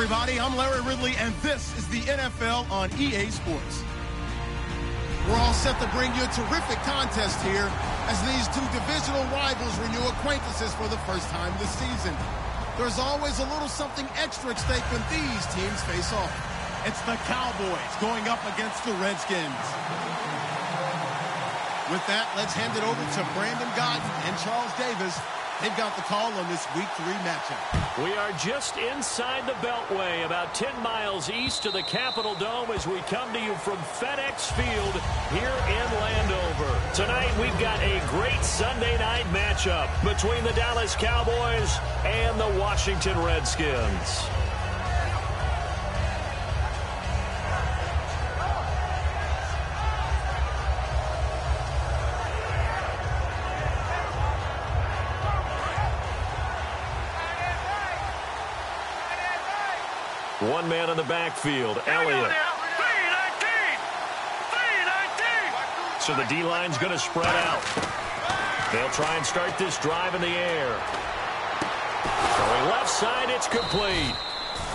everybody. I'm Larry Ridley, and this is the NFL on EA Sports. We're all set to bring you a terrific contest here as these two divisional rivals renew acquaintances for the first time this season. There's always a little something extra at stake when these teams face off. It's the Cowboys going up against the Redskins. With that, let's hand it over to Brandon Godden and Charles Davis. They've got the call on this Week 3 matchup. We are just inside the Beltway, about 10 miles east of the Capitol Dome as we come to you from FedEx Field here in Landover. Tonight, we've got a great Sunday night matchup between the Dallas Cowboys and the Washington Redskins. One man in the backfield, Elliott. So the D-line's going to spread out. They'll try and start this drive in the air. Going left side, it's complete.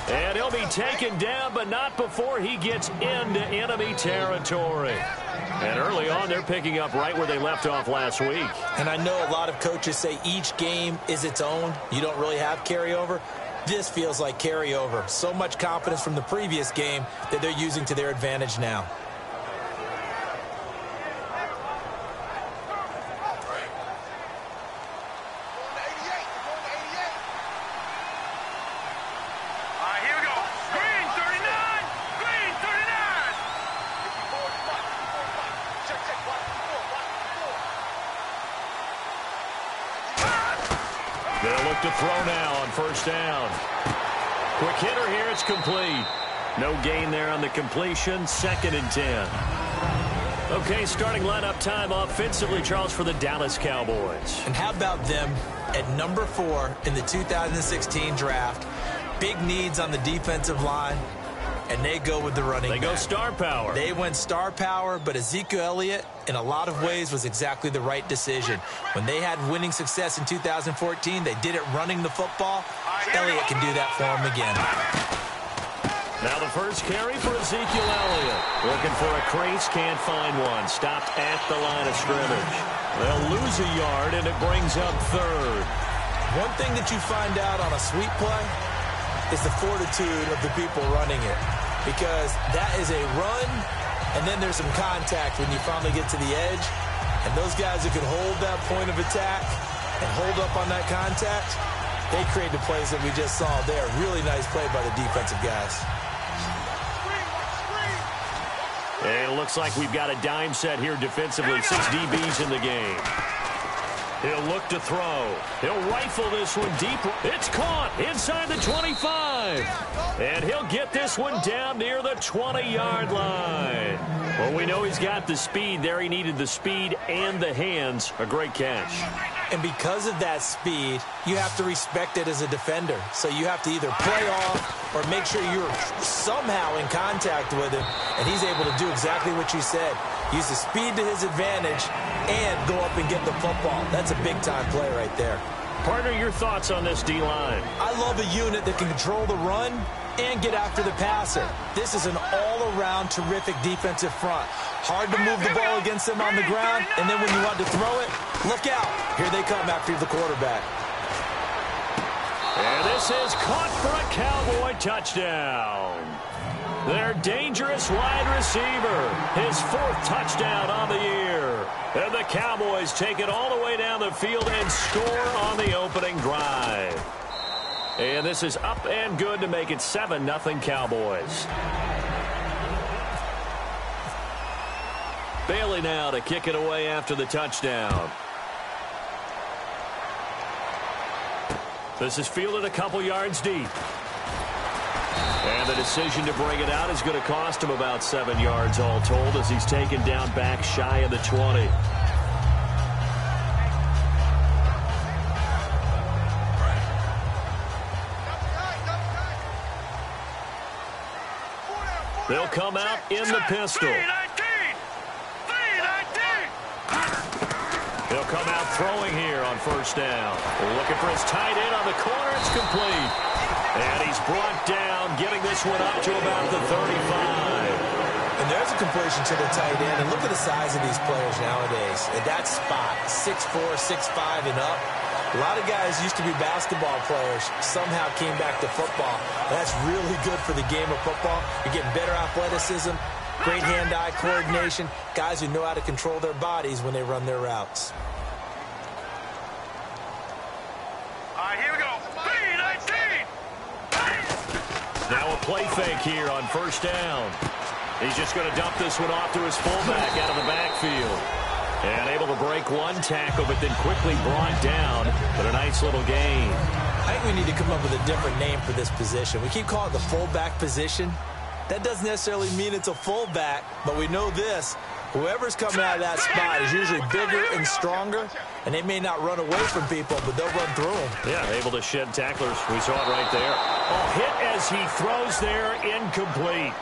And he'll be taken down, but not before he gets into enemy territory. And early on, they're picking up right where they left off last week. And I know a lot of coaches say each game is its own. You don't really have carryover. This feels like carryover. So much confidence from the previous game that they're using to their advantage now. They'll look to throw now on first down. Quick hitter here, it's complete. No gain there on the completion, 2nd and 10. Okay, starting lineup time offensively, Charles, for the Dallas Cowboys. And how about them at number 4 in the 2016 draft? Big needs on the defensive line, and they go with the running back. They go star power. They went star power, but Ezekiel Elliott, in a lot of ways, was exactly the right decision. When they had winning success in 2014, they did it running the football. Elliott can do that for them again. Now the first carry for Ezekiel Elliott. Looking for a crease, can't find one. Stopped at the line of scrimmage. They'll lose a yard, and it brings up 3rd. One thing that you find out on a sweep play is the fortitude of the people running it. Because that is a run, and then there's some contact when you finally get to the edge. And those guys who can hold that point of attack and hold up on that contact, they create the plays that we just saw there. Really nice play by the defensive guys. And it looks like we've got a dime set here defensively. 6 DBs in the game. He'll look to throw. He'll rifle this one deep. It's caught inside the 25. And he'll get this one down near the 20-yard line. Well, we know he's got the speed there. He needed the speed and the hands. A great catch. And because of that speed, you have to respect it as a defender. So you have to either play off or make sure you're somehow in contact with him. And he's able to do exactly what you said. Use the speed to his advantage and go up and get the football. That's a big-time play right there. Partner, your thoughts on this D-line? I love a unit that can control the run and get after the passer. This is an all-around terrific defensive front. Hard to move the ball against them on the ground, and then when you want to throw it, look out. Here they come after the quarterback. And this is caught for a Cowboy touchdown. Their dangerous wide receiver, his 4th touchdown on the year. And the Cowboys take it all the way down the field and score on the opening drive. And this is up and good to make it 7-0 Cowboys. Bailey now to kick it away after the touchdown. This is fielded a couple yards deep. And the decision to bring it out is going to cost him about 7 yards all told as he's taken down back shy of the 20. They'll come out in the pistol. He'll come out throwing here on first down. Looking for his tight end on the corner. It's complete. And he's brought down, getting this one up to about the 35. And there's a completion to the tight end. And look at the size of these players nowadays. At that spot, 6'4", 6'5", and up. A lot of guys used to be basketball players, somehow came back to football. And that's really good for the game of football. You're getting better athleticism, great hand-eye coordination, guys who know how to control their bodies when they run their routes. All right, here we go. 3-19. Now a play fake here on first down. He's just going to dump this one off to his fullback out of the backfield. And able to break one tackle, but then quickly brought down. But a nice little gain. I think we need to come up with a different name for this position. We keep calling it the fullback position. That doesn't necessarily mean it's a fullback, but we know this. Whoever's coming out of that spot is usually bigger and stronger, and they may not run away from people, but they'll run through them. Yeah, able to shed tacklers. We saw it right there. A hit as he throws there, incomplete.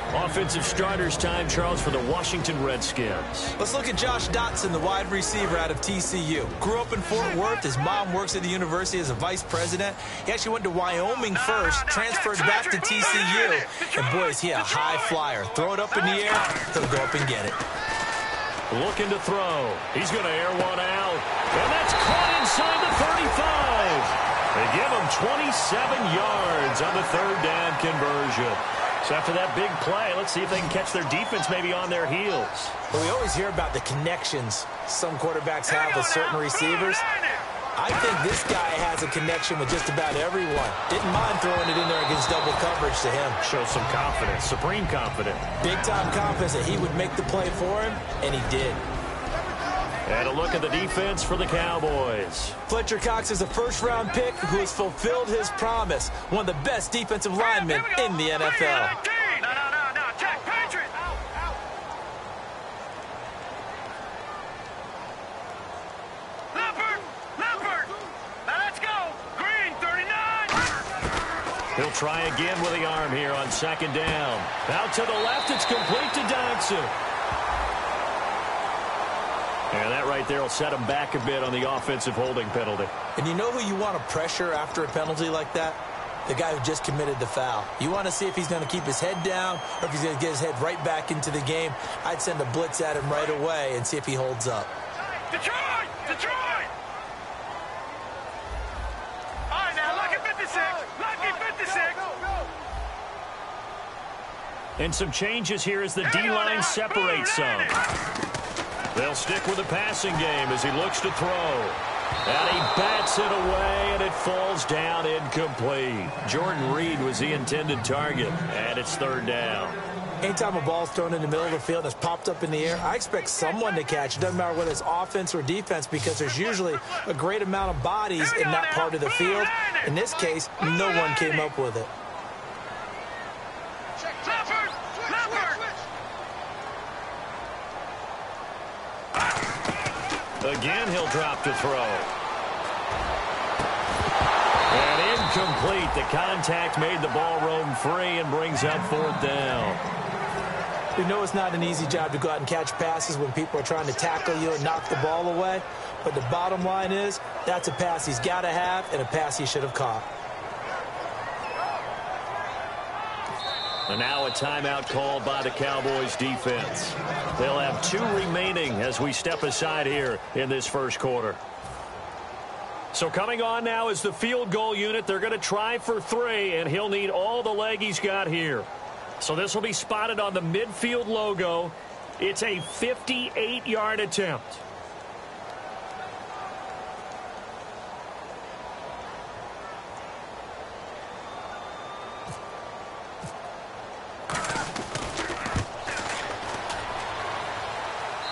Offensive starters time, Charles, for the Washington Redskins. Let's look at Josh Dotson, the wide receiver out of TCU. Grew up in Fort Worth. His mom works at the university as a vice president. He actually went to Wyoming first, transferred back to TCU. And, boy, is he a high flyer. Throw it up in the air, he'll go up and get it. Looking to throw. He's going to air one out. And that's caught inside the 35. They give him 27 yards on the third down conversion. So after that big play, let's see if they can catch their defense maybe on their heels. Well, we always hear about the connections some quarterbacks have with certain receivers. I think this guy has a connection with just about everyone. Didn't mind throwing it in there against double coverage to him. Shows some confidence, supreme confidence. Big-time confidence that he would make the play for him, and he did. And a look at the defense for the Cowboys. Fletcher Cox is a first-round pick who has fulfilled his promise. One of the best defensive linemen in the NFL. No. Check, Patriot. Leopard. Now let's go. Green, 39. He'll try again with the arm here on second down. Out to the left, it's complete to Dodson. And that right there will set him back a bit on the offensive holding penalty. And you know who you want to pressure after a penalty like that? The guy who just committed the foul. You want to see if he's going to keep his head down or if he's going to get his head right back into the game. I'd send a blitz at him right away and see if he holds up. Detroit! All right, now, lucky 56. And some changes here as the D-line separates some. They'll stick with the passing game as he looks to throw. And he bats it away, and it falls down incomplete. Jordan Reed was the intended target, and it's third down. Anytime a ball's thrown in the middle of the field and it's popped up in the air, I expect someone to catch. It doesn't matter whether it's offense or defense because there's usually a great amount of bodies in that part of the field. In this case, no one came up with it. Again, he'll drop to throw. And incomplete. The contact made the ball roam free and brings up fourth down. We know it's not an easy job to go out and catch passes when people are trying to tackle you and knock the ball away. But the bottom line is, that's a pass he's got to have and a pass he should have caught. And now a timeout called by the Cowboys defense. They'll have 2 remaining as we step aside here in this first quarter. So coming on now is the field goal unit. They're going to try for 3, and he'll need all the leg he's got here. So this will be spotted on the midfield logo. It's a 58-yard attempt.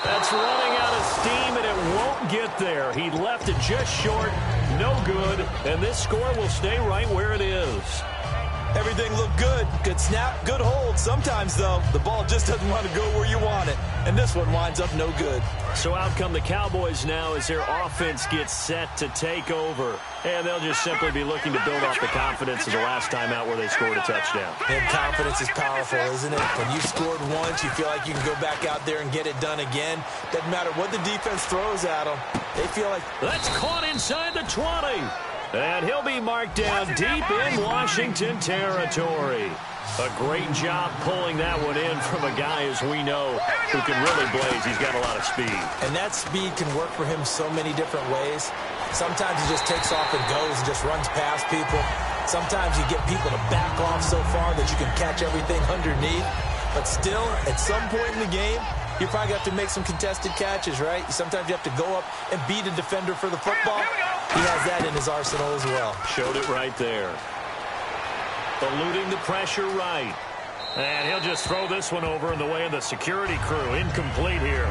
That's running out of steam, and it won't get there. He left it just short, no good, and this score will stay right where it is. Everything looked good. Good snap, good hold. Sometimes, though, the ball just doesn't want to go where you want it. And this one winds up no good. So out come the Cowboys now as their offense gets set to take over. And they'll just simply be looking to build off the confidence of the last time out where they scored a touchdown. And confidence is powerful, isn't it? When you've scored once, you feel like you can go back out there and get it done again. Doesn't matter what the defense throws at them. They feel like... That's caught inside the 20. And he'll be marked down deep in Washington territory. A great job pulling that one in from a guy, as we know, who can really blaze. He's got a lot of speed. And that speed can work for him so many different ways. Sometimes he just takes off and goes and just runs past people. Sometimes you get people to back off so far that you can catch everything underneath. But still, at some point in the game, you probably have to make some contested catches, right? Sometimes you have to go up and beat a defender for the football. He has that in his arsenal as well. Showed it right there. Eluding the pressure right. And he'll just throw this one over in the way of the security crew. Incomplete here.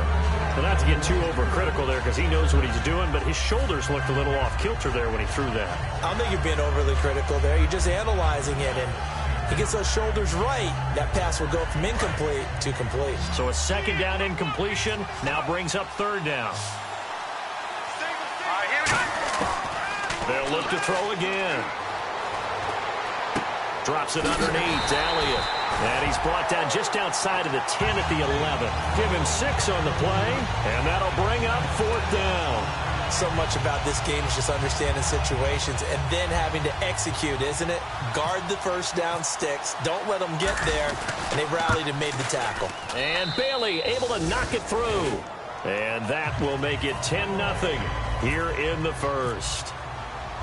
Well, not to get too overcritical there because he knows what he's doing, but his shoulders looked a little off kilter there when he threw that. I don't think you're being overly critical there. You're just analyzing it, and he gets those shoulders right. That pass will go from incomplete to complete. So a second down incompletion now brings up third down. They'll look to throw again. Drops it underneath. Elliott. And he's brought down just outside of the 10 at the 11. Give him 6 on the play, and that'll bring up fourth down. So much about this game is just understanding situations and then having to execute, isn't it? Guard the first down sticks. Don't let them get there. And they rallied and made the tackle. And Bailey able to knock it through. And that will make it 10-0 here in the first.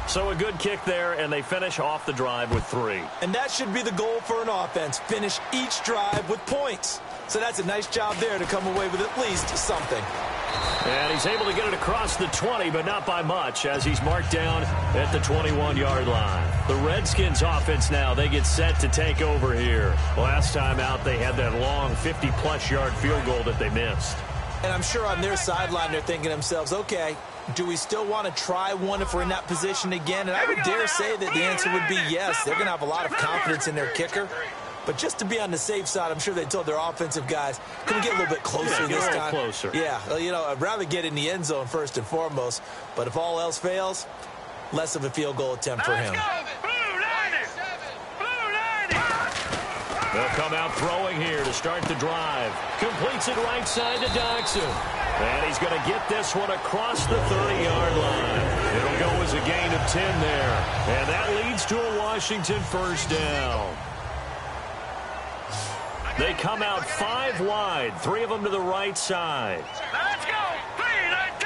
So a good kick there, and they finish off the drive with 3. And that should be the goal for an offense. Finish each drive with points. So that's a nice job there to come away with at least something. And he's able to get it across the 20, but not by much, as he's marked down at the 21-yard line. The Redskins offense now, they get set to take over here. Last time out, they had that long 50-plus yard field goal that they missed. And I'm sure on their sideline, they're thinking to themselves, okay, do we still want to try one if we're in that position again? And I would dare say that the answer would be yes. They're going to have a lot of confidence in their kicker. But just to be on the safe side, I'm sure they told their offensive guys, can we get a little bit closer this time? Closer. Yeah, well, you know, I'd rather get in the end zone first and foremost. But if all else fails, less of a field goal attempt for him. They'll come out throwing here to start the drive. Completes it right side to Dodson. And he's going to get this one across the 30-yard line. It'll go as a gain of 10 there. And that leads to a Washington first down. They come out 5 wide, 3 of them to the right side. Let's go! 3-19!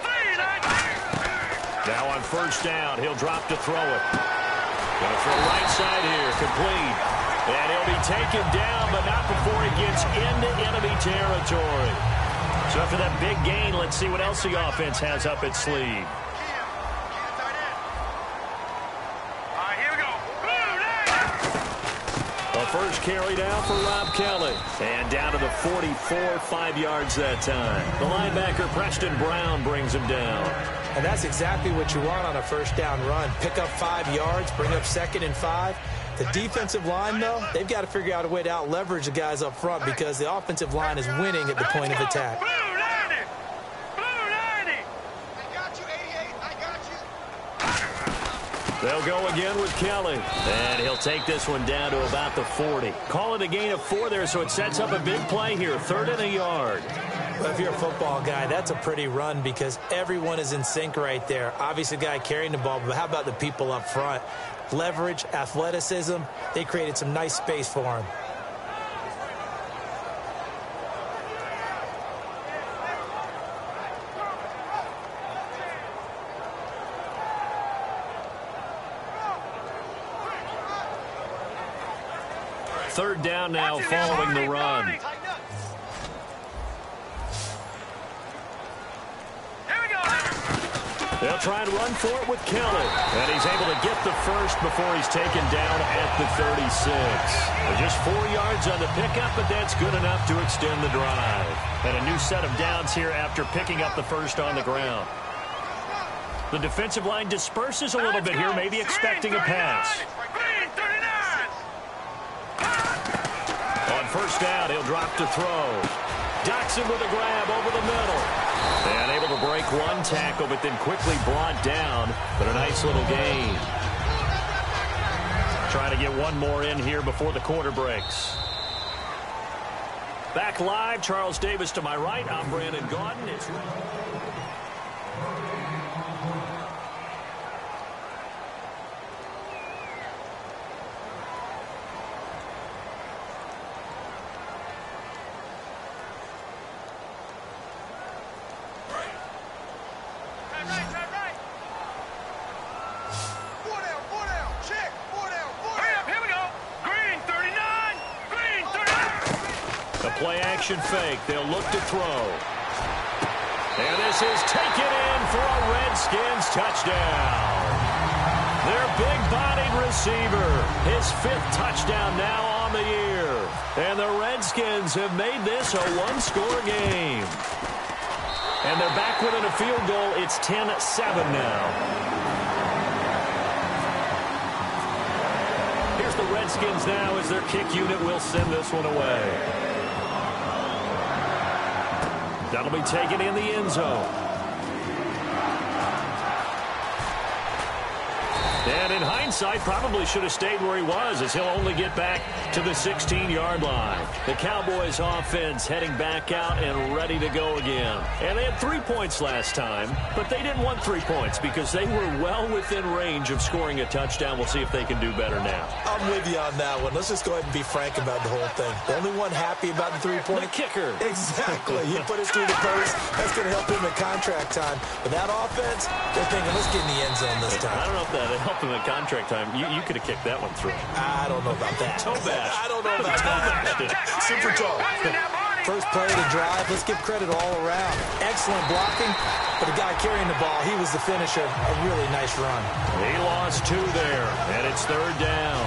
3-19! Now on first down, he'll drop to throw it. Going to throw right side here, complete. And he'll be taken down, but not before he gets into enemy territory. So after that big gain, let's see what else the offense has up its sleeve. The first carry down for Rob Kelly. And down to the 44, 5 yards that time. The linebacker, Preston Brown, brings him down. And that's exactly what you want on a first down run. Pick up 5 yards, bring up 2nd and 5. The defensive line, though, they've got to figure out a way to out-leverage the guys up front because the offensive line is winning at the point of attack. They'll go again with Kelly. And he'll take this one down to about the 40. Call it a gain of 4 there, so it sets up a big play here. 3rd and a yard. But if you're a football guy, that's a pretty run because everyone is in sync right there. Obviously, the guy carrying the ball, but how about the people up front? Leverage, athleticism, they created some nice space for him. Third down now following the run. They'll try and run for it with Kelly. And he's able to get the first before he's taken down at the 36. Just 4 yards on the pickup, but that's good enough to extend the drive. And a new set of downs here after picking up the first on the ground. The defensive line disperses a little bit here, maybe expecting a pass. On first down, he'll drop to throw. Dodson with a grab over the middle. And able to break one tackle, but then quickly brought down. But a nice little gain. Trying to get one more in here before the quarter breaks. Back live, Charles Davis to my right. I'm Brandon Gaudin. play action fake. They'll look to throw. And this is taken in for a Redskins touchdown. Their big-bodied receiver, his 5th touchdown now on the year. And the Redskins have made this a one-score game. And they're back within a field goal. It's 10-7 now. Here's the Redskins now as their kick unit will send this one away. That'll be taken in the end zone. And in hindsight, probably should have stayed where he was, as he'll only get back to the 16-yard line. The Cowboys offense heading back out and ready to go again. And they had 3 points last time, but they didn't want 3 points because they were well within range of scoring a touchdown. We'll see if they can do better now. I'm with you on that one. Let's just go ahead and be frank about the whole thing. The only one happy about the 3-point. The kicker. Exactly. He put it through the post. That's going to help him at contract time. But that offense, they're thinking, let's get in the end zone this time. I don't know if that helped him at contract time. You could have kicked that one through. I don't know about that. Toe bash. I don't know about that. Super toe. First play of the drive. Let's give credit all around. Excellent blocking. But the guy carrying the ball, he was the finisher. A really nice run. He lost 2 there, and it's 3rd down.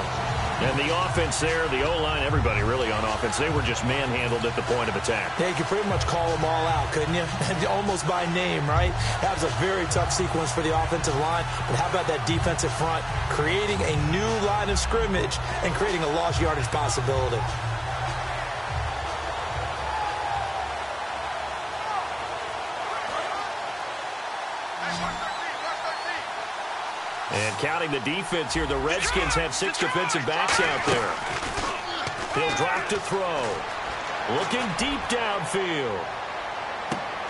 And the offense there, the O-line, everybody really on offense, they were just manhandled at the point of attack. Yeah, you could pretty much call them all out, couldn't you? Almost by name, right? That was a very tough sequence for the offensive line. But how about that defensive front creating a new line of scrimmage and creating a lost yardage possibility? And counting the defense here, the Redskins have 6 defensive backs out there. He'll drop to throw. Looking deep downfield.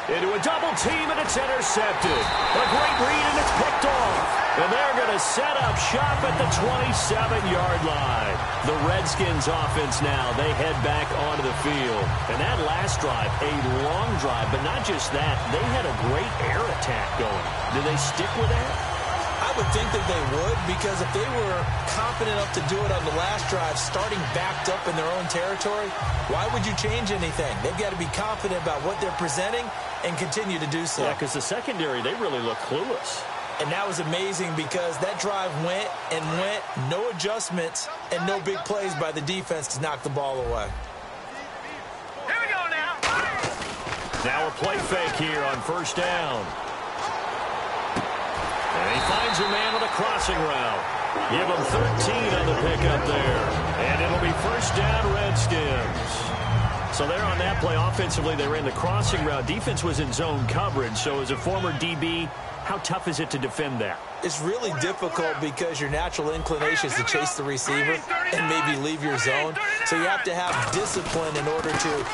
Into a double team, and it's intercepted. A great read, and it's picked off. And they're going to set up shop at the 27-yard line. The Redskins offense now, they head back onto the field. And that last drive, a long drive, but not just that. They had a great air attack going. Do they stick with that? I would think that they would, because if they were confident enough to do it on the last drive, starting backed up in their own territory, why would you change anything? They've got to be confident about what they're presenting and continue to do so. Yeah, because the secondary, they really look clueless. And that was amazing because that drive went and went, no adjustments and no big plays by the defense to knock the ball away. Here we go now. Now a play fake here on 1st down. And he finds a man with a crossing route. Give him 13 on the pickup there. And it'll be 1st down Redskins. So there on that play, offensively, they ran the crossing route. Defense was in zone coverage. So as a former DB, how tough is it to defend that? It's really difficult because your natural inclination is to chase the receiver and maybe leave your zone. So you have to have discipline in order to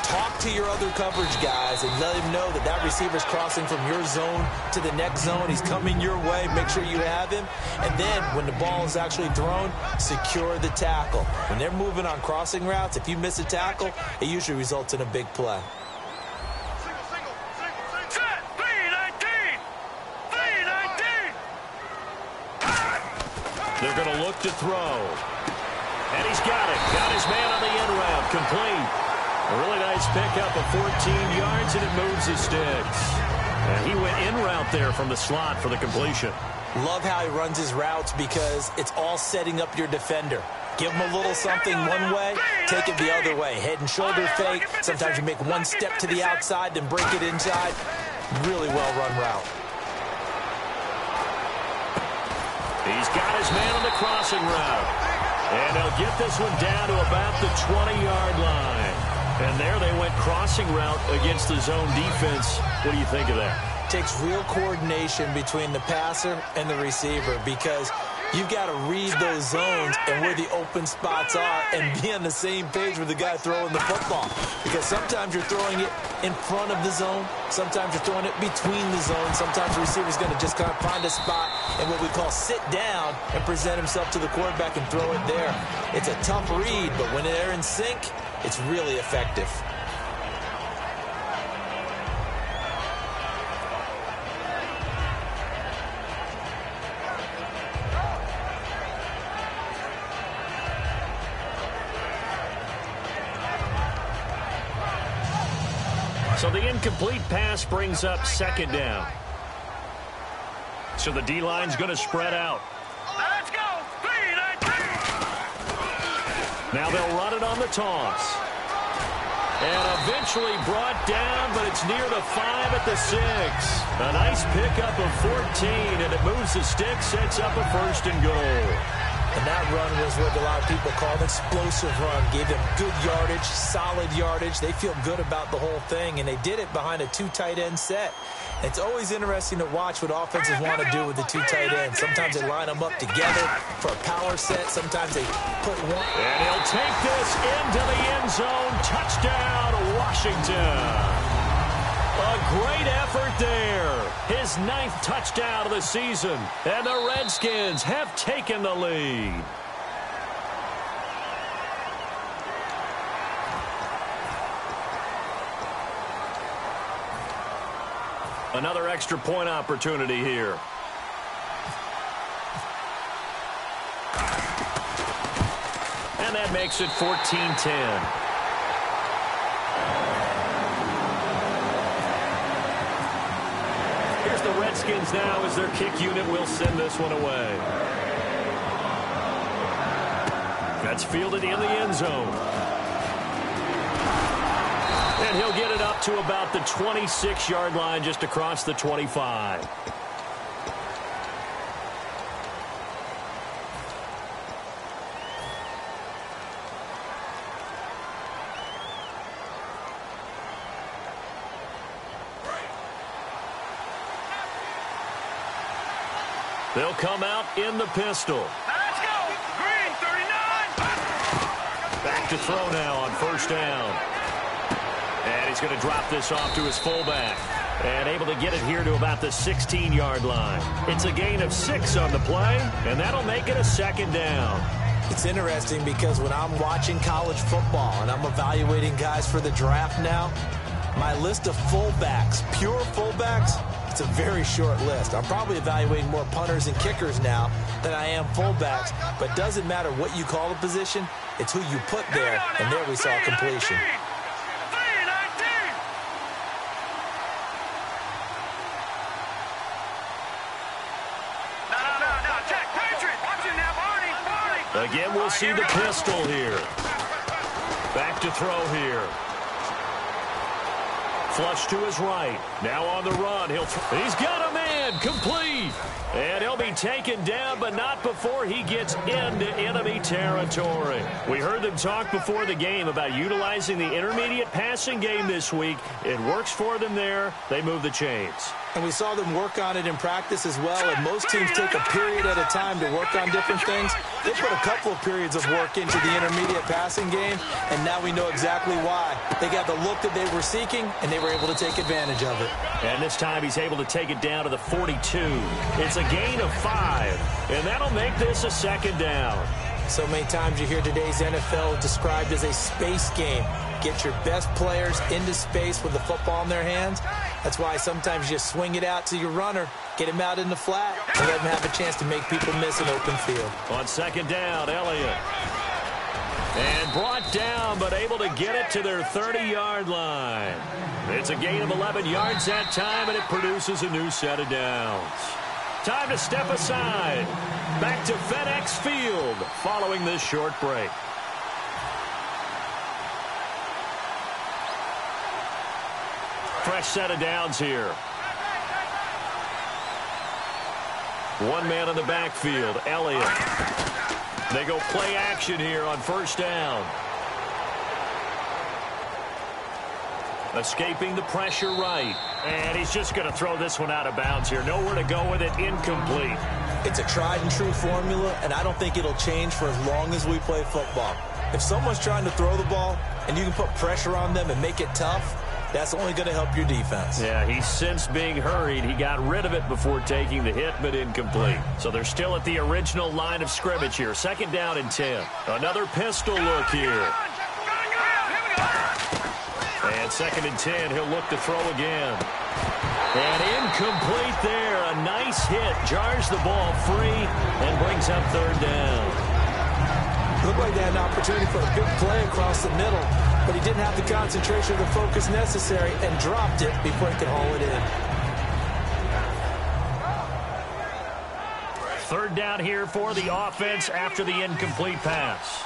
talk to your other coverage guys and let him know that that receiver's crossing from your zone to the next zone. He's coming your way. Make sure you have him. And then when the ball is actually thrown, secure the tackle. When they're moving on crossing routes, if you miss a tackle, it usually results in a big play. They're going to look to throw. And he's got it. Got his man on the end route. Complete. A really nice pickup of 14 yards, and it moves the sticks. And he went in route there from the slot for the completion. Love how he runs his routes because it's all setting up your defender. Give him a little something one way, take it the other way. Head and shoulder fake. Sometimes you make one step to the outside, then break it inside. Really well-run route. He's got his man on the crossing route. And they'll get this one down to about the 20-yard line. And there they went crossing route against the zone defense. What do you think of that? Takes real coordination between the passer and the receiver because you've got to read those zones and where the open spots are and be on the same page with the guy throwing the football. Because sometimes you're throwing it in front of the zone. Sometimes you're throwing it between the zones. Sometimes the receiver's going to just kind of find a spot and what we call sit down and present himself to the quarterback and throw it there. It's a tough read, but when they're in sync, it's really effective. So the incomplete pass brings up second down. So the D-line's going to spread out. Let's go. 3-19. Now they'll run it on the toss. And eventually brought down, but it's near the 5 at the 6. A nice pickup of 14, and it moves the stick, sets up a 1st and goal. And that run was what a lot of people call an explosive run. Gave them good yardage, solid yardage. They feel good about the whole thing, and they did it behind a 2 tight end set. It's always interesting to watch what offenses want to do with the 2 tight ends. Sometimes they line them up together for a power set. Sometimes they put one. And he'll take this into the end zone. Touchdown, Washington. A great effort there. His 9th touchdown of the season. And the Redskins have taken the lead. Another extra point opportunity here. And that makes it 14-10. Here's the Redskins now as their kick unit will send this one away. That's fielded in the end zone. And he'll get it up to about the 26-yard line, just across the 25. They'll come out in the pistol. Let's go. Green 39. Back to throw now on 1st down. And he's going to drop this off to his fullback. And able to get it here to about the 16-yard line. It's a gain of 6 on the play, and that'll make it a 2nd down. It's interesting because when I'm watching college football and I'm evaluating guys for the draft now, my list of fullbacks, pure fullbacks, it's a very short list. I'm probably evaluating more punters and kickers now than I am fullbacks, but it doesn't matter what you call the position, it's who you put there, and there we saw completion. Again, we'll see the pistol here. Back to throw here. Flush to his right. Now on the run. He's got a man. Complete. And he'll be taken down, but not before he gets into enemy territory. We heard them talk before the game about utilizing the intermediate passing game this week. It works for them there. They move the chains. And we saw them work on it in practice as well, and most teams take a period at a time to work on different things. They put a couple of periods of work into the intermediate passing game, and now we know exactly why. They got the look that they were seeking, and they were able to take advantage of it. And this time he's able to take it down to the 42. It's a gain of 5, and that'll make this a 2nd down. So many times you hear today's NFL described as a space game. Get your best players into space with the football in their hands. That's why sometimes you swing it out to your runner, get him out in the flat, and let him have a chance to make people miss an open field. On 2nd down, Elliott. And brought down, but able to get it to their 30-yard line. It's a gain of 11 yards that time, and it produces a new set of downs. Time to step aside. Back to FedEx Field following this short break. Fresh set of downs here. One man in the backfield, Elliott. They go play action here on 1st down. Escaping the pressure right. And he's just going to throw this one out of bounds here. Nowhere to go with it. Incomplete. It's a tried and true formula, and I don't think it'll change for as long as we play football. If someone's trying to throw the ball and you can put pressure on them and make it tough, that's only going to help your defense. Yeah, he's since being hurried. He got rid of it before taking the hit, but incomplete. So they're still at the original line of scrimmage here. 2nd down and 10. Another pistol look here. And 2nd and 10, he'll look to throw again. And incomplete there. A nice hit. Jars the ball free and brings up 3rd down. Looked like they had an opportunity for a big play across the middle. but he didn't have the concentration or the focus necessary and dropped it before he could haul it in. Third down here for the offense after the incomplete pass.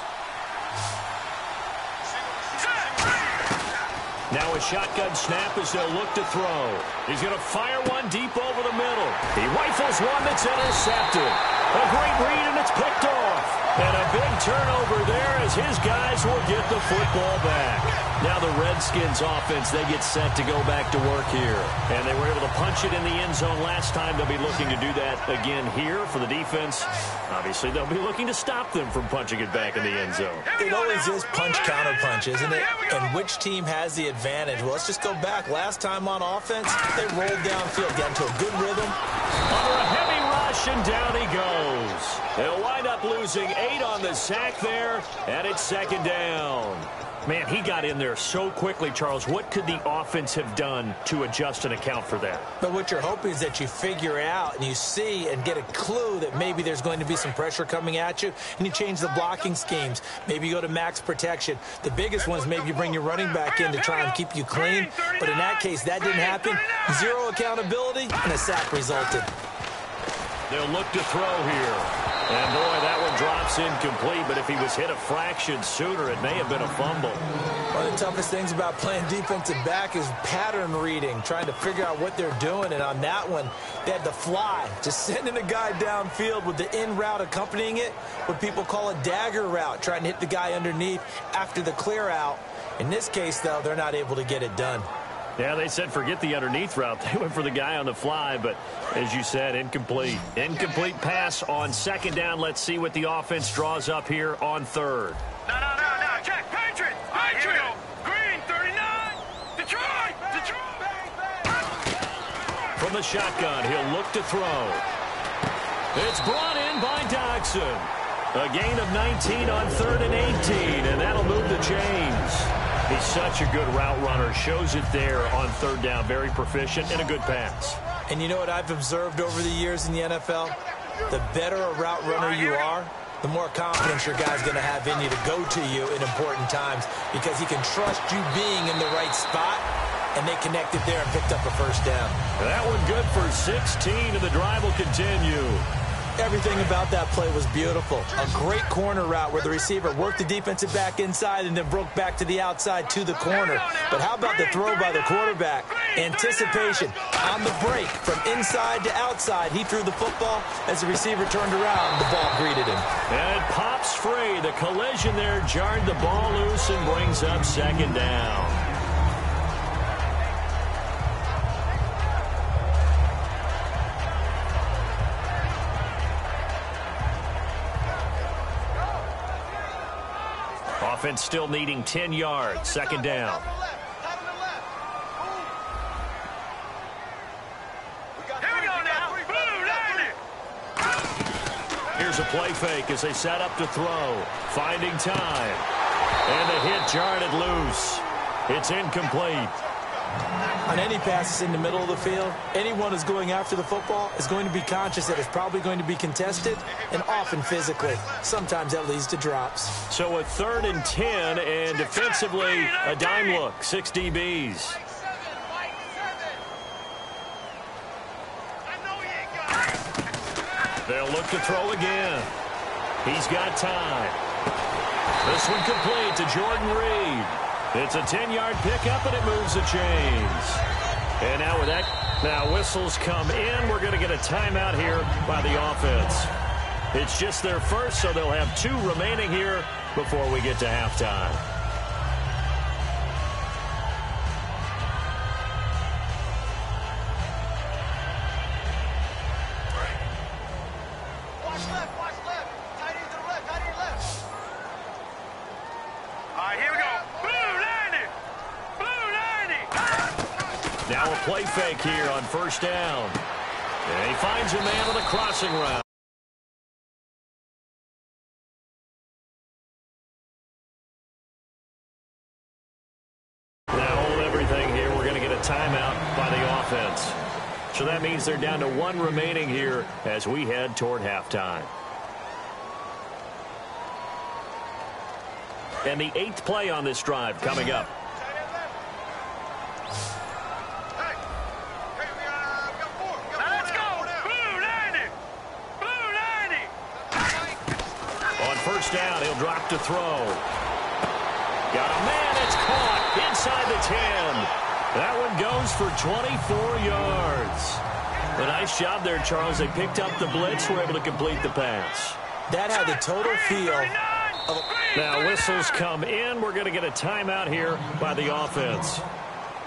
Now a shotgun snap as they'll look to throw. He's going to fire one deep over the middle. He rifles one that's intercepted. A great read, and it's picked off. And a big turnover there as his guys will get the football back. Now the Redskins offense, they get set to go back to work here. And they were able to punch it in the end zone last time. They'll be looking to do that again here for the defense. Obviously, they'll be looking to stop them from punching it back in the end zone. It always is punch-counter-punch, isn't it? And which team has the advantage? Well, let's just go back. Last time on offense, they rolled downfield, got into a good rhythm. Under a heavy rush, and down he goes. They'll wind up losing 8 on the sack there, and it's second down. Man, he got in there so quickly, Charles. What could the offense have done to adjust and account for that? But what you're hoping is that you figure out and you see and get a clue that maybe there's going to be some pressure coming at you, and you change the blocking schemes. Maybe you go to max protection. The biggest one is maybe you bring your running back in to try and keep you clean. But in that case, that didn't happen. 0 accountability, and a sack resulted. They'll look to throw here. And, boy, that one drops incomplete. But if he was hit a fraction sooner, it may have been a fumble. One of the toughest things about playing defensive back is pattern reading, trying to figure out what they're doing. And on that one, they had the fly, just sending a guy downfield with the in route accompanying it, what people call a dagger route, trying to hit the guy underneath after the clear out. In this case, though, they're not able to get it done. Yeah, they said forget the underneath route. They went for the guy on the fly, but as you said, incomplete. Incomplete pass on second down. Let's see what the offense draws up here on third. No. Check. Patriot. Here we go. Green, 39. Detroit. From the shotgun, he'll look to throw. It's brought in by Dodson. A gain of 19 on 3rd and 18, and that'll move the chains. He's such a good route runner. Shows it there on 3rd down. Very proficient and a good pass. And you know what I've observed over the years in the NFL? The better a route runner you are, the more confidence your guy's going to have in you to go to you in important times because he can trust you being in the right spot, and they connected there and picked up a first down. That one good for 16, and the drive will continue. Everything about that play was beautiful. A great corner route where the receiver worked the defensive back inside and then broke back to the outside to the corner. But how about the throw by the quarterback? Anticipation on the break from inside to outside. He threw the football. As the receiver turned around, the ball greeted him. And it pops free. The collision there jarred the ball loose and brings up second down. Offense still needing 10 yards. Second down. Here's a play fake as they set up to throw. Finding time. And the hit jarred it loose. It's incomplete. On any passes in the middle of the field, anyone who's going after the football is going to be conscious that it's probably going to be contested and often physically. Sometimes that leads to drops. So a 3rd and 10, and defensively a dime look. 6 DBs. They'll look to throw again. He's got time. This one complete to Jordan Reed. It's a 10-yard pickup, and it moves the chains. And now with that, whistles come in. We're going to get a timeout here by the offense. It's just their first, so they'll have 2 remaining here before we get to halftime. Now a play fake here on first down. And he finds a man on the crossing route. Now hold everything here. We're going to get a timeout by the offense. So that means they're down to 1 remaining here as we head toward halftime. And the 8th play on this drive coming up. Let's go. Blue 90. Blue 90. On first down, he'll drop to throw. Got a man. It's caught inside the 10. That one goes for 24 yards. A nice job there, Charles. They picked up the blitz, were able to complete the pass. That had the total feel of... Now whistles come in. We're going to get a timeout here by the offense.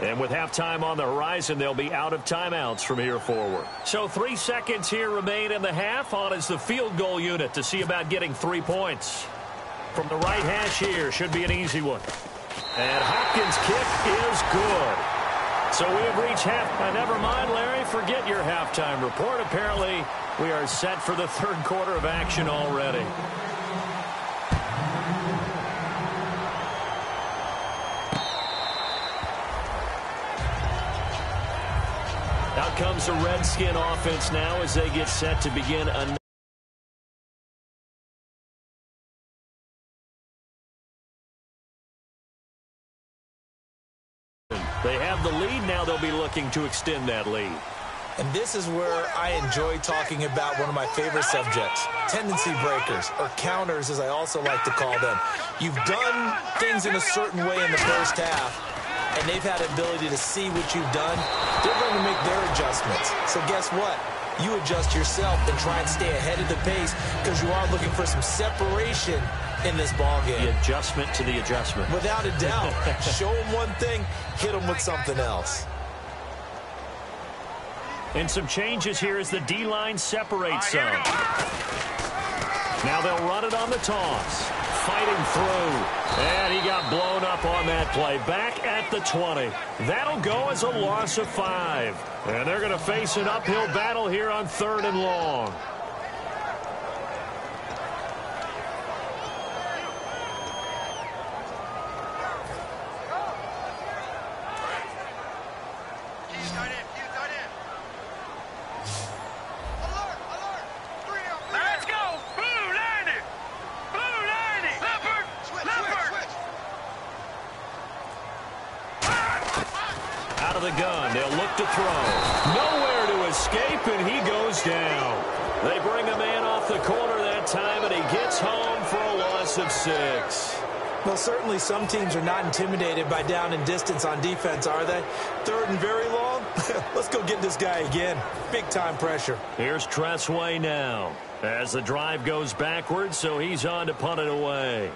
And with halftime on the horizon, they'll be out of timeouts from here forward. So 3 seconds here remain in the half. On is the field goal unit to see about getting 3 points. From the right hash here, should be an easy one. And Hopkins' kick is good. So we have reached half. Never mind, Larry, forget your halftime report. Apparently, we are set for the third quarter of action already. Out comes the Redskin offense now as they get set to begin a... They have the lead. Now they'll be looking to extend that lead. And this is where I enjoy talking about one of my favorite subjects, tendency breakers, or counters as I also like to call them. You've done things in a certain way in the first half, and they've had the ability to see what you've done. They're going to make their adjustments. So guess what? You adjust yourself and try and stay ahead of the pace because you are looking for some separation in this ball game. The adjustment to the adjustment. Without a doubt. Show them one thing, hit them with something else. And some changes here as the D-line separates some. Now they'll run it on the toss. Fighting through. And he got blown up on that play. Back at the 20. That'll go as a loss of 5. And they're going to face an uphill battle here on 3rd and long. The gun. They'll look to throw. Nowhere to escape, and he goes down. They bring a man off the corner that time, and he gets home for a loss of 6. Well, certainly some teams are not intimidated by down and distance on defense, are they? 3rd and very long? Let's go get this guy again. Big-time pressure. Here's Tressway now as the drive goes backwards, so he's on to punt it away.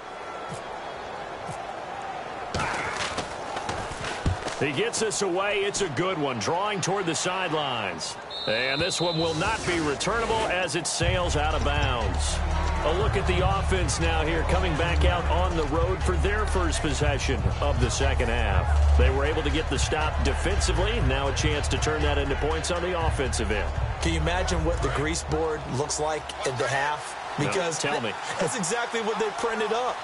He gets this away. It's a good one, drawing toward the sidelines. And this one will not be returnable as it sails out of bounds. A look at the offense now here, coming back out on the road for their first possession of the second half. They were able to get the stop defensively. Now a chance to turn that into points on the offensive end. Can you imagine what the grease board looks like at the half? Because no, tell me. That's exactly what they printed up.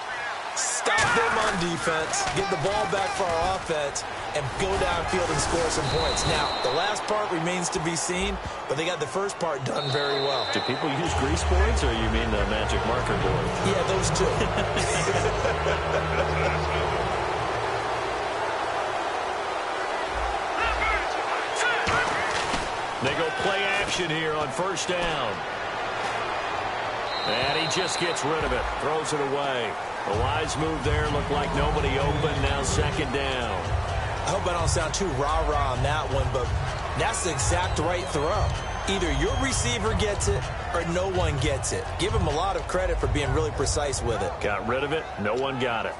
Stop them on defense, get the ball back for our offense, and go downfield and score some points. Now, the last part remains to be seen, but they got the first part done very well. Do people use grease boards, or you mean the magic marker board? Yeah, those two. They go play action here on first down. And he just gets rid of it, throws it away. A wise move there, looked like nobody open, now second down. I hope I don't sound too rah-rah on that one, but that's the exact right throw. Either your receiver gets it or no one gets it. Give him a lot of credit for being really precise with it. Got rid of it, no one got it.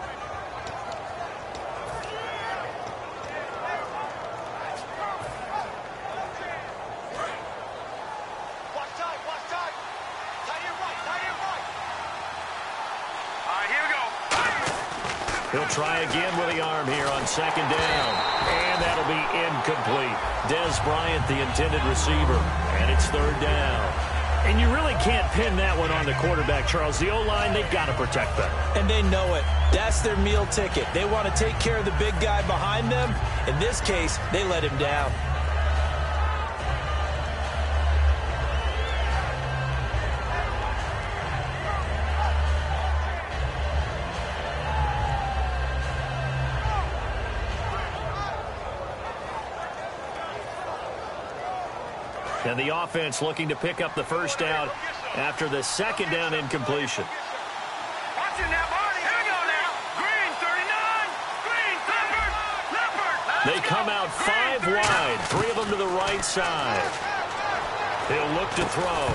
He'll try again with the arm here on second down. And that'll be incomplete. Dez Bryant, the intended receiver. And it's 3rd down. And you really can't pin that one on the quarterback, Charles. The O-line, they've got to protect them. And they know it. That's their meal ticket. They want to take care of the big guy behind them. In this case, they let him down. And the offense looking to pick up the first down after the second down incompletion. Watching that body. Here we go now. Green, 39. Green, leopard. They come out 5 wide, 3 of them to the right side. He'll look to throw,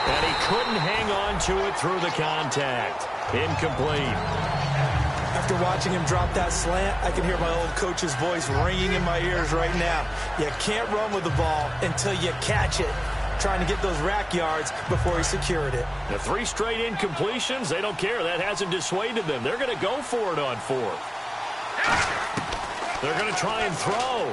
and he couldn't hang on to it through the contact. Incomplete. After watching him drop that slant, I can hear my old coach's voice ringing in my ears right now. You can't run with the ball until you catch it. Trying to get those rack yards before he secured it. The 3 straight incompletions, they don't care. That hasn't dissuaded them. They're going to go for it on 4th. They're going to try and throw.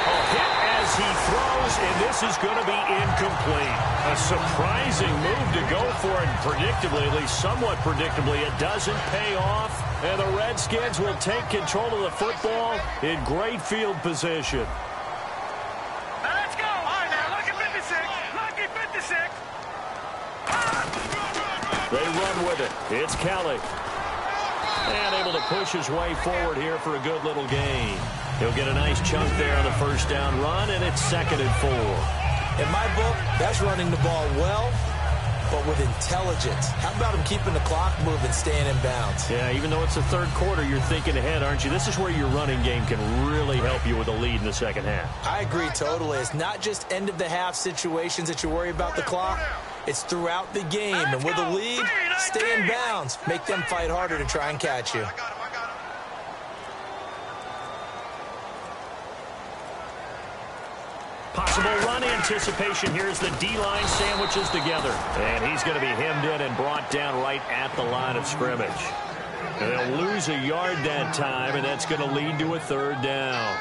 A hit as he throws, and this is going to be incomplete. A surprising move to go for it, and predictably, at least somewhat predictably, it doesn't pay off, and the Redskins will take control of the football in great field position. Let's go. All right, now, lucky 56. Lucky 56. They run with it. It's Kelly. And able to push his way forward here for a good little gain. He'll get a nice chunk there on the first down run, and it's 2nd and 4. In my book, that's running the ball well, but with intelligence. How about him keeping the clock moving, staying in bounds? Yeah, even though it's the 3rd quarter, you're thinking ahead, aren't you? This is where your running game can really help you with a lead in the second half. I agree totally. It's not just end-of-the-half situations that you worry about the clock. It's throughout the game. And with a lead, stay in bounds. Make them fight harder to try and catch you. Possible run anticipation here as the D-line sandwiches together. And he's going to be hemmed in and brought down right at the line of scrimmage. And they'll lose a yard that time, and that's going to lead to a 3rd down.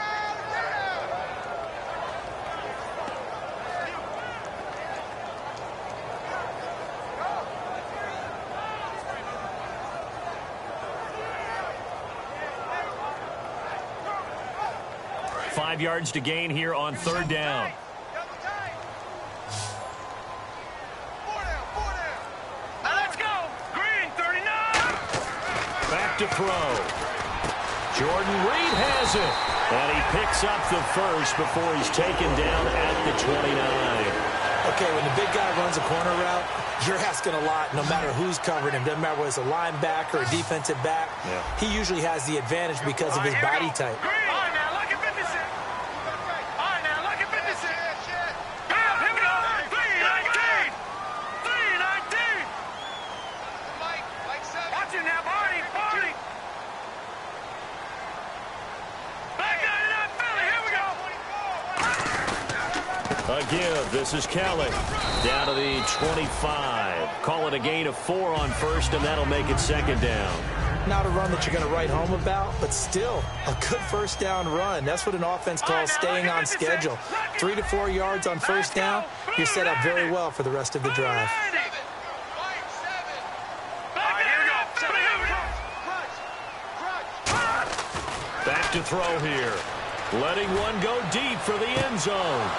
Five yards to gain here on 3rd down. Now let's go. Green, 39. Back to throw. Jordan Reed has it. And he picks up the first before he's taken down at the 29. Okay, when the big guy runs a corner route, you're asking a lot no matter who's covering him. Doesn't matter whether it's a linebacker or a defensive back. Yeah. He usually has the advantage because of his body type. Give. This is Kelly down to the 25. Call it a gain of 4 on 1st, and that'll make it 2nd down. Not a run that you're going to write home about, but still a good first down run. That's what an offense calls staying on schedule. 3 to 4 yards on first down, you're set up very well for the rest of the drive. Back to throw here. Letting one go deep for the end zone.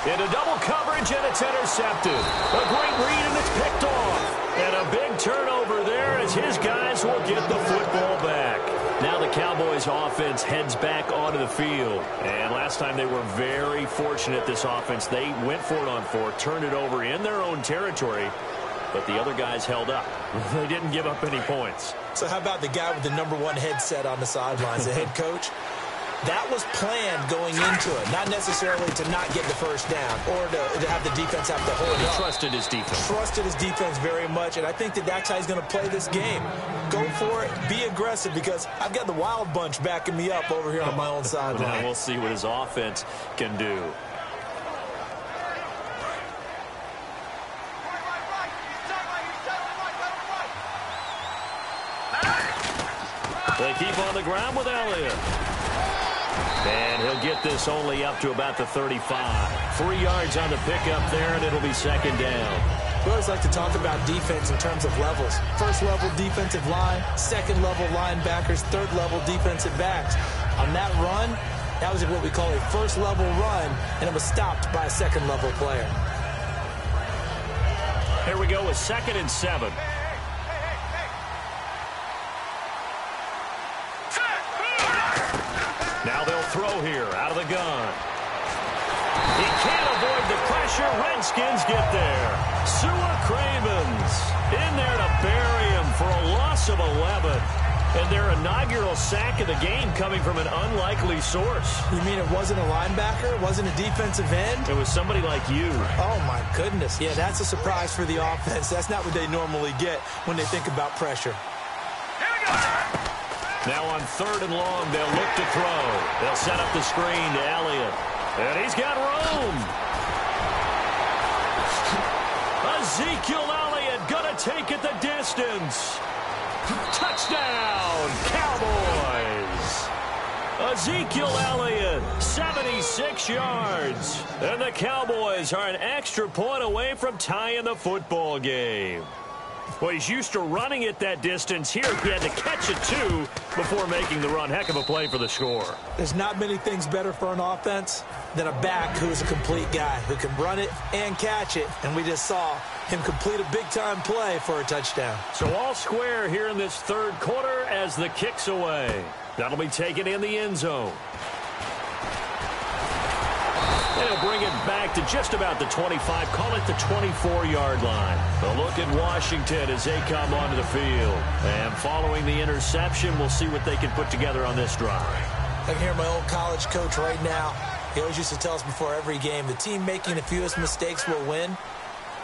Into double coverage, and it's intercepted. A great read, and it's picked off. And a big turnover there as his guys will get the football back. Now the Cowboys offense heads back onto the field. And last time they were very fortunate, this offense. They went for it on 4, turned it over in their own territory, but the other guys held up. They didn't give up any points. So how about the guy with the #1 headset on the sidelines, the head coach? That was planned going into it, not necessarily to not get the first down or to have the defense have to hold it up. He trusted his defense. Trusted his defense very much, and I think that's how he's going to play this game. Go for it, be aggressive, because I've got the wild bunch backing me up over here on my own sideline. Now we'll see what his offense can do. They keep on the ground with Elliott. And he'll get this only up to about the 35. 3 yards on the pickup there, and it'll be 2nd down. We always like to talk about defense in terms of levels. First level defensive line, second level linebackers, third level defensive backs. On that run, that was what we call a first level run, and it was stopped by a second level player. Here we go with 2nd and 7. Now they'll throw here out of the gun. He can't avoid the pressure. Redskins get there. Sua Cravens in there to bury him for a loss of 11. And their inaugural sack of the game coming from an unlikely source. You mean it wasn't a linebacker? It wasn't a defensive end? It was somebody like you. Oh, my goodness. Yeah, that's a surprise for the offense. That's not what they normally get when they think about pressure. Now on 3rd and long, they'll look to throw. They'll set up the screen to Elliott. And he's got room. Ezekiel Elliott going to take it the distance. Touchdown, Cowboys. Ezekiel Elliott, 76 yards. And the Cowboys are an extra point away from tying the football game. Well, he's used to running it that distance. Here, he had to catch it, too, before making the run. Heck of a play for the score. There's not many things better for an offense than a back who is a complete guy, who can run it and catch it. And we just saw him complete a big-time play for a touchdown. So all square here in this 3rd quarter as the kick's away. That'll be taken in the end zone. And he'll bring it back to just about the 25, call it the 24-yard line. A look at Washington as they come onto the field. And following the interception, we'll see what they can put together on this drive. I can hear my old college coach right now. He always used to tell us before every game, the team making the fewest mistakes will win.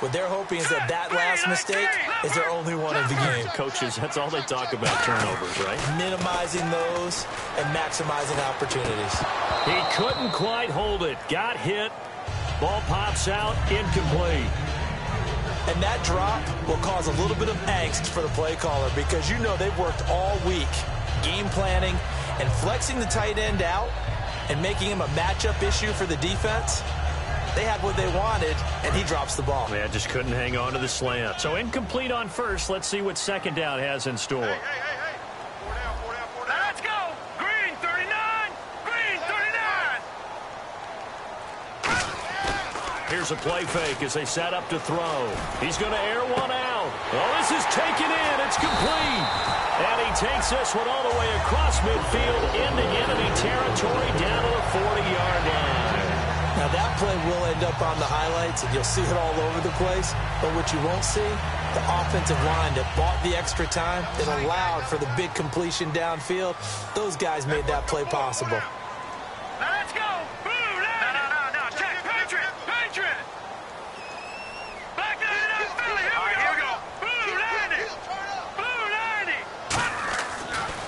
What they're hoping is that last mistake is their only one of the game. Coaches, that's all they talk about, turnovers, right? Minimizing those and maximizing opportunities. He couldn't quite hold it. Got hit. Ball pops out. Incomplete. And that drop will cause a little bit of angst for the play caller because you know they've worked all week game planning and flexing the tight end out and making him a matchup issue for the defense. They had what they wanted, and he drops the ball. Yeah, just couldn't hang on to the slant. So incomplete on first. Let's see what 2nd down has in store. Hey. 4 down. Let's go. Green 39. Green 39. Here's a play fake as they set up to throw. He's going to air one out. Oh, this is taken in. It's complete. And he takes this one all the way across midfield into enemy territory down to the 40-yard line. Now, that play will end up on the highlights, and you'll see it all over the place. But what you won't see, the offensive line that bought the extra time, that allowed for the big completion downfield, those guys made that play possible. Let's go. Blue 90. No. Check. Patriot. Back to the Philly. Here we go. Blue 90.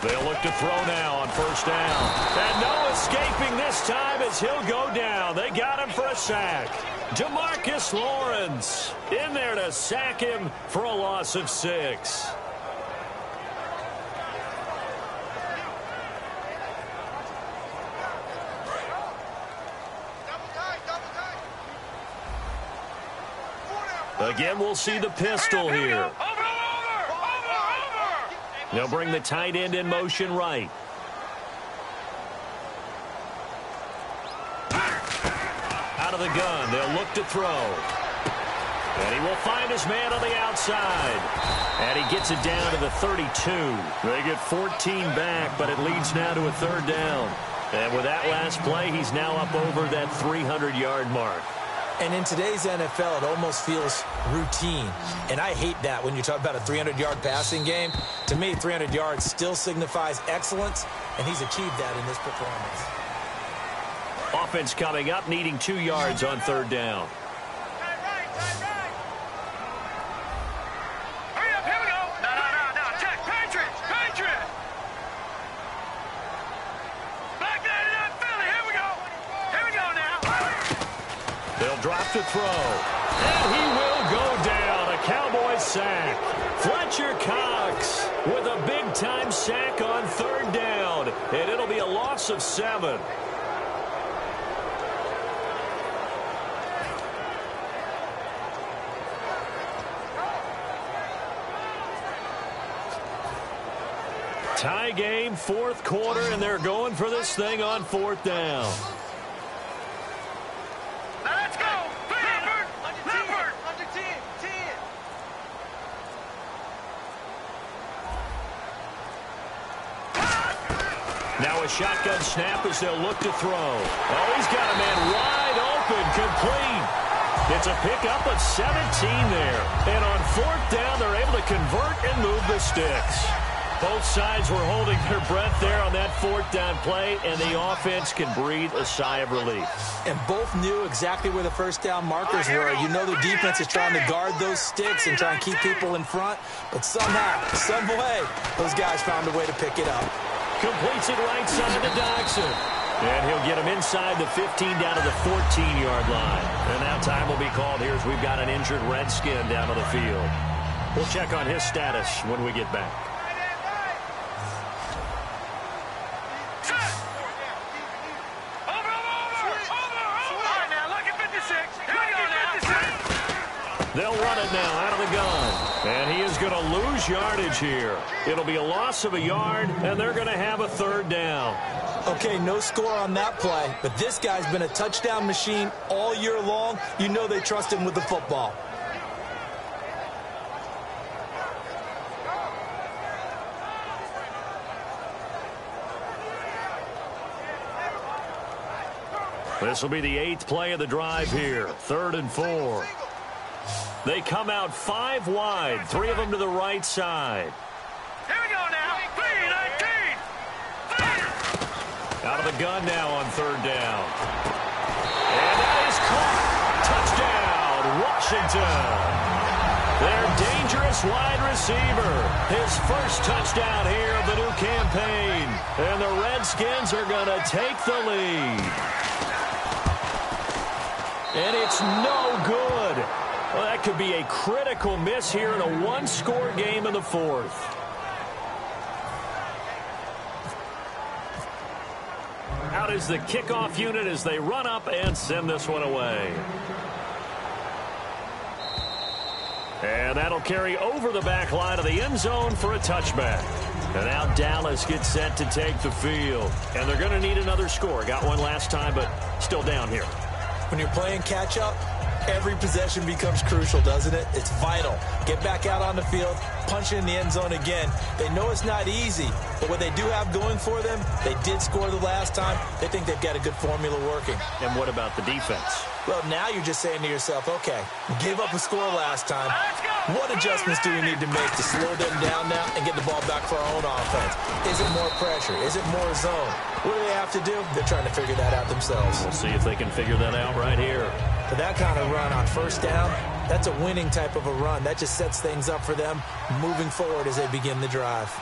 They'll look to throw now on 1st down. And no escaping this time as he'll go down. They got him for a sack. DeMarcus Lawrence in there to sack him for a loss of 6. Again, we'll see the pistol here. They'll bring the tight end in motion right. Out of the gun, they'll look to throw. And he will find his man on the outside. And he gets it down to the 32. They get 14 back, but it leads now to a 3rd down. And with that last play, he's now up over that 300-yard mark. And in today's NFL, it almost feels routine. And I hate that when you talk about a 300-yard passing game. To me, 300 yards still signifies excellence, and he's achieved that in this performance. Offense coming up, needing 2 yards on 3rd down. Hurry up, here we go. No. Check. Patriot. Back to the Philly. Here we go now. They'll drop to throw. And he will go down. A Cowboys sack. Fletcher Cox with a big-time sack on 3rd down. And it'll be a loss of 7. Tie game, 4th quarter, and they're going for this thing on 4th down. Let's go. Leopard. Under 10. Now a shotgun snap as they'll look to throw. Oh, he's got a man wide open, complete. It's a pickup of 17 there. And on fourth down, they're able to convert and move the sticks. Both sides were holding their breath there on that fourth down play, and the offense can breathe a sigh of relief. And both knew exactly where the first down markers were. You know the defense is trying to guard those sticks and try and keep people in front, but somehow, some way, those guys found a way to pick it up. Completes it right side to Dodson. And he'll get him inside the 15 down to the 14-yard line. And now time will be called here as we've got an injured Redskin down on the field. We'll check on his status when we get back. They'll run it now out of the gun. And he is going to lose yardage here. It'll be a loss of a yard, and they're going to have a third down. Okay, no score on that play, but this guy's been a touchdown machine all year long. You know they trust him with the football. This will be the 8th play of the drive here. 3rd and 4. They come out 5 wide, 3 of them to the right side. Here we go now. 3-19. Out of the gun now on 3rd down. And that is caught. Touchdown, Washington. Their dangerous wide receiver. His first touchdown here of the new campaign. And the Redskins are going to take the lead. And it's no good. Well, that could be a critical miss here in a one-score game in the 4th. Out is the kickoff unit as they run up and send this one away. And that'll carry over the back line of the end zone for a touchback. And now Dallas gets set to take the field. And they're going to need another score. Got one last time, but still down here. When you're playing catch-up, every possession becomes crucial, doesn't it? It's vital. Get back out on the field, punch it in the end zone again. They know it's not easy, but what they do have going for them, they did score the last time. They think they've got a good formula working. And what about the defense? Well, now you're just saying to yourself, okay, gave up a score last time. What adjustments do we need to make to slow them down now and get the ball back for our own offense? Is it more pressure? Is it more zone? What do they have to do? They're trying to figure that out themselves. We'll see if they can figure that out right here. For that kind of run on first down, that's a winning type of a run. That just sets things up for them moving forward as they begin the drive.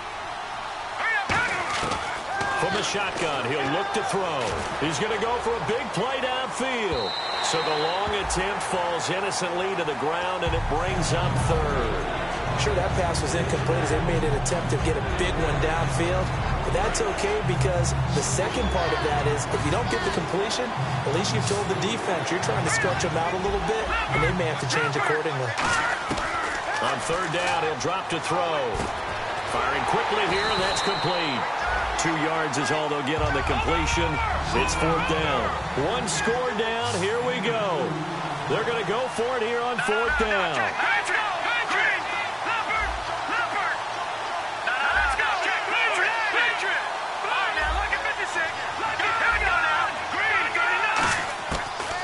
From the shotgun, he'll look to throw. He's going to go for a big play downfield. So the long attempt falls innocently to the ground, and it brings up 3rd. Sure, that pass was incomplete as they made an attempt to get a big one downfield. But that's okay because the second part of that is if you don't get the completion, at least you've told the defense you're trying to stretch them out a little bit, and they may have to change accordingly. On 3rd down, he'll drop to throw. Firing quickly here, and that's complete. 2 yards is all they'll get on the completion. It's 4th down. One score down. Here we go. They're going to go for it here on 4th down.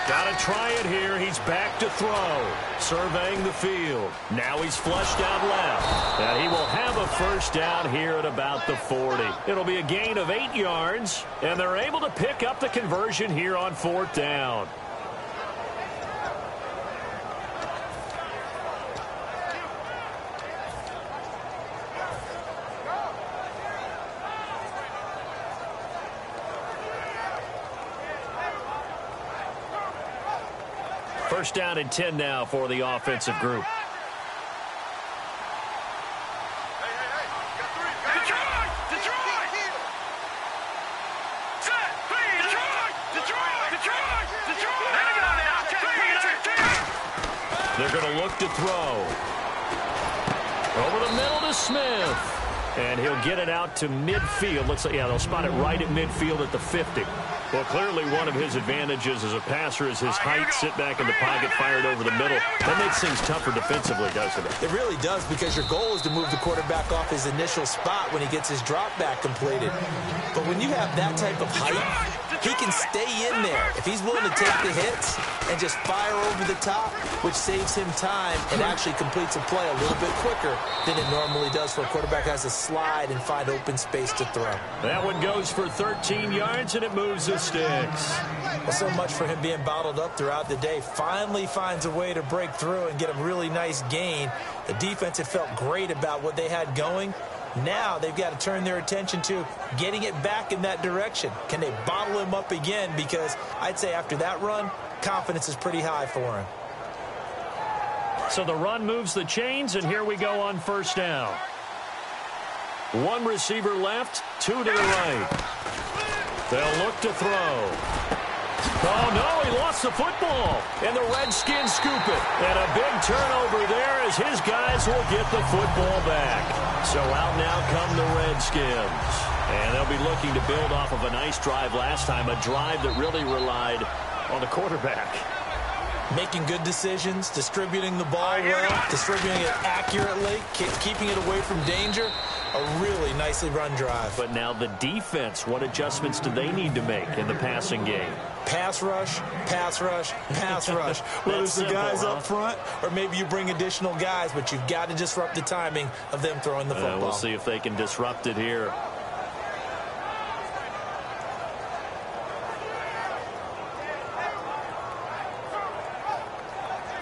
Got to try it here. He's back to throw. Surveying the field. Now he's flushed out left. And he will have a first down here at about the 40. It'll be a gain of 8 yards. And they're able to pick up the conversion here on 4th down. First down and 10 now for the offensive group. They're going to look to throw. Over the middle to Smith. And he'll get it out to midfield. Looks like, yeah, they'll spot it right at midfield at the 50. Well, clearly one of his advantages as a passer is his height, sit back in the pocket, fired over the middle. That makes things tougher defensively, doesn't it? It really does, because your goal is to move the quarterback off his initial spot when he gets his drop back completed. But when you have that type of height, he can stay in there. If he's willing to take the hits and just fire over the top, which saves him time and actually completes a play a little bit quicker than it normally does for a quarterback who has to slide and find open space to throw. That one goes for 13 yards, and it moves the sticks. Well, so much for him being bottled up throughout the day. Finally finds a way to break through and get a really nice gain. The defense had felt great about what they had going. Now they've got to turn their attention to getting it back in that direction. Can they bottle him up again? Because I'd say after that run, confidence is pretty high for him. So the run moves the chains, and here we go on first down. One receiver left, two to the right. They'll look to throw. Oh, no, he lost the football. And the Redskins scoop it. And a big turnover there as his guys will get the football back. So out now come the Redskins. And they'll be looking to build off of a nice drive last time, a drive that really relied on the quarterback. Making good decisions, distributing the ball well, distributing it accurately, keeping it away from danger. A really nicely run drive. But now the defense, what adjustments do they need to make in the passing game? Pass rush, pass rush, pass rush. Whether it's the guys up front or maybe you bring additional guys, but you've got to disrupt the timing of them throwing the football. We'll see if they can disrupt it here.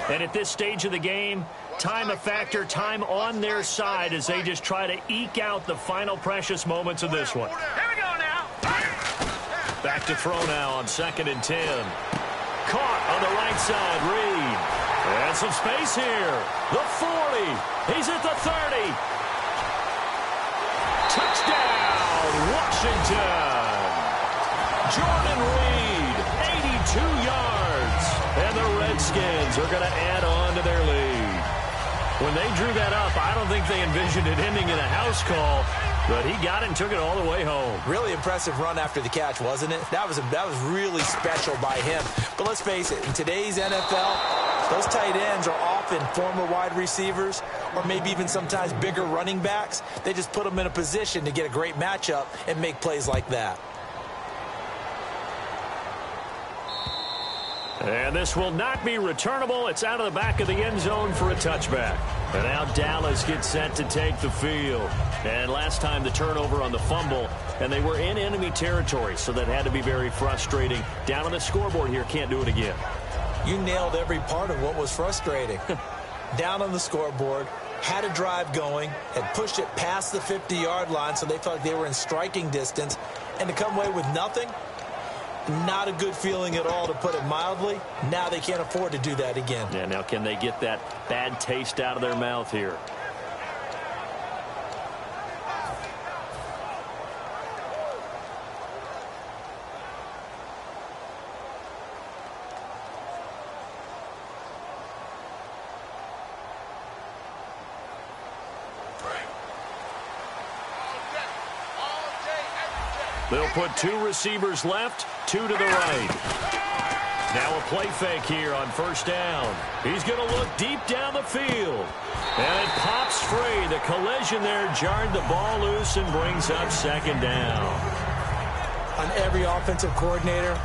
And at this stage of the game, time a factor, time on their side as they just try to eke out the final precious moments of this one. Here we go now. Back to throw now on 2nd and 10. Caught on the right side, Reed. And some space here. The 40. He's at the 30. Touchdown, Washington. Jordan Reed, 82 yards. And the Redskins are going to add on to their lead. When they drew that up, I don't think they envisioned it ending in a house call, but he got it and took it all the way home. Really impressive run after the catch, wasn't it? That was really special by him. But let's face it, in today's NFL, those tight ends are often former wide receivers or maybe even sometimes bigger running backs. They just put them in a position to get a great matchup and make plays like that. And this will not be returnable. It's out of the back of the end zone for a touchback. And now Dallas gets set to take the field. And last time the turnover on the fumble, and they were in enemy territory, so that had to be very frustrating. Down on the scoreboard here, can't do it again. You nailed every part of what was frustrating. Down on the scoreboard, had a drive going, had pushed it past the 50-yard line, so they felt like they were in striking distance. And to come away with nothing, not a good feeling at all, to put it mildly. Now they can't afford to do that again. Yeah, now can they get that bad taste out of their mouth here? They'll put two receivers left, two to the right. Now a play fake here on first down. He's going to look deep down the field. And it pops free. The collision there jarred the ball loose and brings up 2nd down. On every offensive coordinator,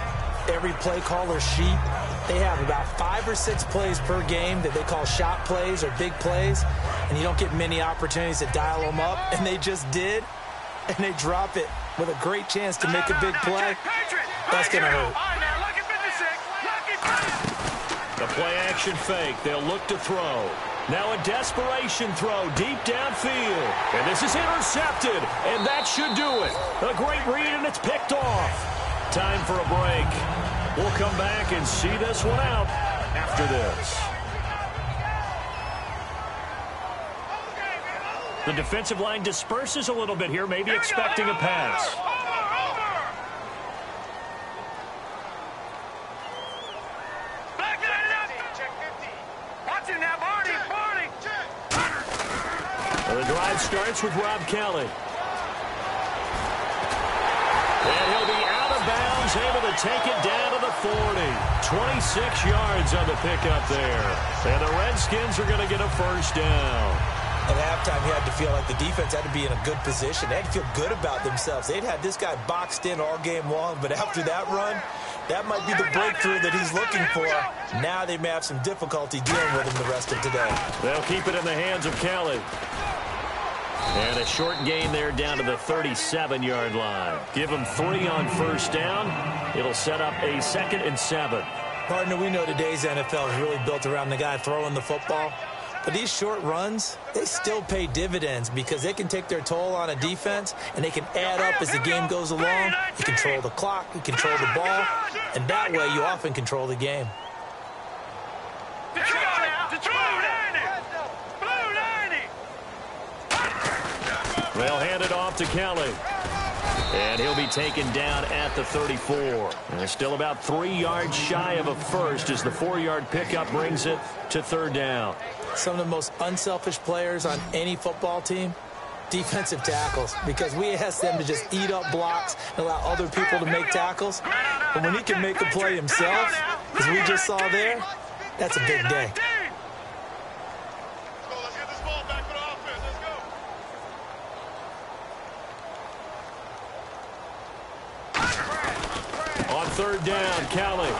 every play caller sheet, they have about 5 or 6 plays per game that they call shot plays or big plays. And you don't get many opportunities to dial them up. And they just did. And they drop it with a great chance to make a big play. That's going to hurt. The play-action fake. They'll look to throw. Now a desperation throw deep downfield. And this is intercepted. And that should do it. A great read, and it's picked off. Time for a break. We'll come back and see this one out after this. The defensive line disperses a little bit here, maybe expecting a pass. Well, the drive starts with Rob Kelly. And he'll be out of bounds able to take it down to the 40. 26 yards on the pickup there. And the Redskins are going to get a first down. At halftime, you had to feel like the defense had to be in a good position. They had to feel good about themselves. They'd had this guy boxed in all game long, but after that run, that might be the breakthrough that he's looking for. Now they may have some difficulty dealing with him the rest of today. They'll keep it in the hands of Kelly. And a short gain there down to the 37-yard line. Give him 3 on first down. It'll set up a 2nd and 7. Partner, we know today's NFL is really built around the guy throwing the football. But these short runs, they still pay dividends because they can take their toll on a defense and they can add up as the game goes along. You control the clock, you control the ball, and that way you often control the game. They'll hand it off to Kelly. And he'll be taken down at the 34. And they're still about 3 yards shy of a first as the 4-yard pickup brings it to 3rd down. Some of the most unselfish players on any football team, defensive tackles, because we ask them to just eat up blocks and allow other people to make tackles. But when he can make a play himself, as we just saw there, that's a big day. On 3rd down, Kelly.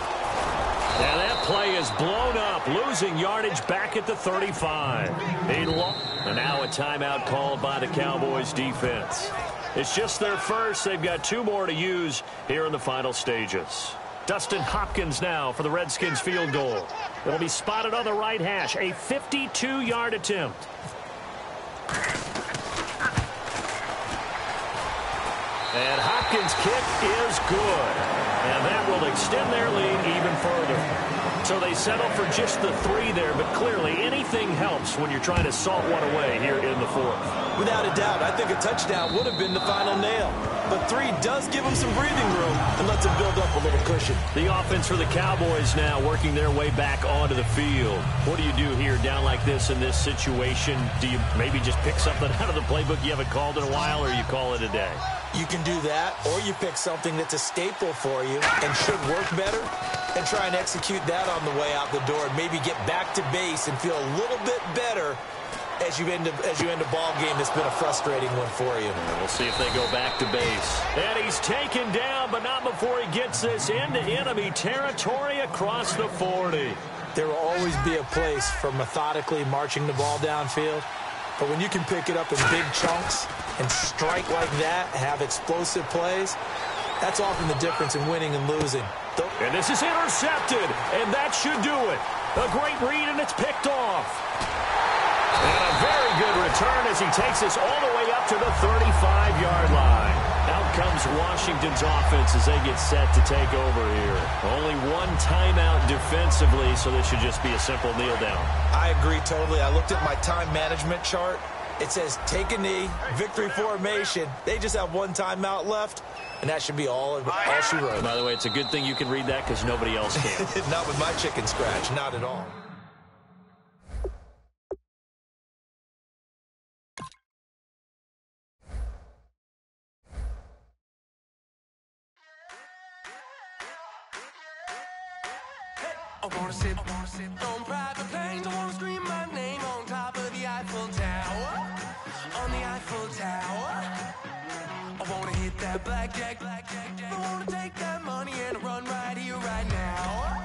And that play is blown up, losing yardage back at the 35. And now a timeout called by the Cowboys defense. It's just their first. They've got 2 more to use here in the final stages. Dustin Hopkins now for the Redskins field goal. It'll be spotted on the right hash, a 52-yard attempt. And Hopkins' kick is good. And that will extend their lead even further. So they settle for just the 3 there, but clearly anything helps when you're trying to salt one away here in the 4th. Without a doubt, I think a touchdown would have been the final nail. But 3 does give them some breathing room and lets them build up a little cushion. The offense for the Cowboys now working their way back onto the field. What do you do here down like this in this situation? Do you maybe just pick something out of the playbook you haven't called in a while, or you call it a day? You can do that, or you pick something that's a staple for you and should work better and try and execute that on the way out the door and maybe get back to base and feel a little bit better as you end a ball game that's been a frustrating one for you. We'll see if they go back to base. And he's taken down, but not before he gets this into enemy territory across the 40. There will always be a place for methodically marching the ball downfield. But when you can pick it up in big chunks and strike like that, have explosive plays, that's often the difference in winning and losing. And this is intercepted, and that should do it. A great read, and it's picked off. And a very good return as he takes us all the way up to the 35-yard line. Out comes Washington's offense as they get set to take over here. Only 1 timeout defensively, so this should just be a simple kneel down. I agree totally. I looked at my time management chart. It says take a knee, victory formation. They just have 1 timeout left, and that should be all she wrote. By the way, it's a good thing you can read that because nobody else can. Not with my chicken scratch, not at all. I wanna sit on private planes. I wanna scream my name on top of the Eiffel Tower. On the Eiffel Tower. I wanna hit that blackjack. I wanna take that money and run right here, right now.